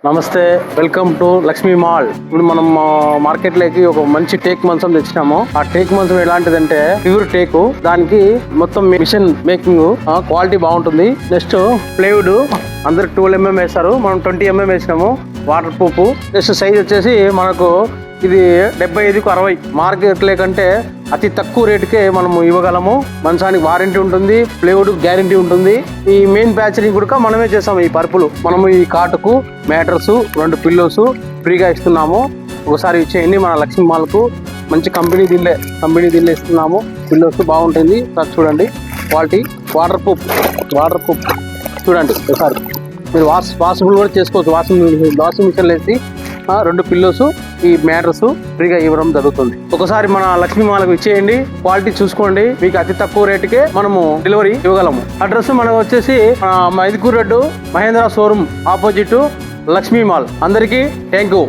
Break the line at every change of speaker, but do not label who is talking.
నమస్తే, welcome to Lakshmi mall. ఇప్పుడు మనం మార్కెట్ లోకి ఒక మంచి టేక్ మంచం తెచ్చినాము. ఆ టేక్ మంచం ఎలాంటిదంటే ప్యూర్ టేకు. దానికి మొత్తం మిషన్ మేకింగ్ క్వాలిటీ బాగుంటుంది. నెక్స్ట్ ప్లైవుడ్ అందరు 12 mm వేస్తారు, మనం 20 mm వేసినాము. Water proof. నెక్స్ట్ సైజ్ వచ్చేసి మనకు ఇది 75-60 మార్కెట్ లేకంటే అతి తక్కువ రేటుకే మనము ఇవ్వగలము. మంచానికి వారంటీ ఉంటుంది, ప్లైవుడ్ గ్యారంటీ ఉంటుంది. ఈ మెయిన్ ప్యాచరింగ్ కూడా మనమే చేస్తాము. ఈ పరుపులు మనము ఈ కాటుకు మ్యాట్రస్ 2 పిల్లోస్ ఫ్రీగా ఇస్తున్నాము. ఒకసారి ఇచ్చేయండి మన లక్ష్మీ మాల్కు. మంచి కంపెనీ దీనిలో ఇస్తున్నాము. పిల్లోస్ బాగుంటుంది సార్, చూడండి క్వాలిటీ. వాటర్ ప్రూఫ్ చూడండి ఒకసారి. మీరు వాషబుల్ కూడా చేసుకోవచ్చు. వాషింగ్ మిషన్ వేసి 2 పిల్లోస్ ఈ మ్యాట్రస్ ఫ్రీగా ఇవ్వడం జరుగుతుంది. ఒకసారి మన లక్ష్మీ మాలకు ఇచ్చేయండి, క్వాలిటీ చూసుకోండి. మీకు అతి తక్కువ రేటుకే మనము డెలివరీ ఇవ్వగలము. అడ్రస్ మనకు వచ్చేసి Mydukur road, Mahindra showroom opposite Lakshmi mall. అందరికీ థ్యాంక్ యూ.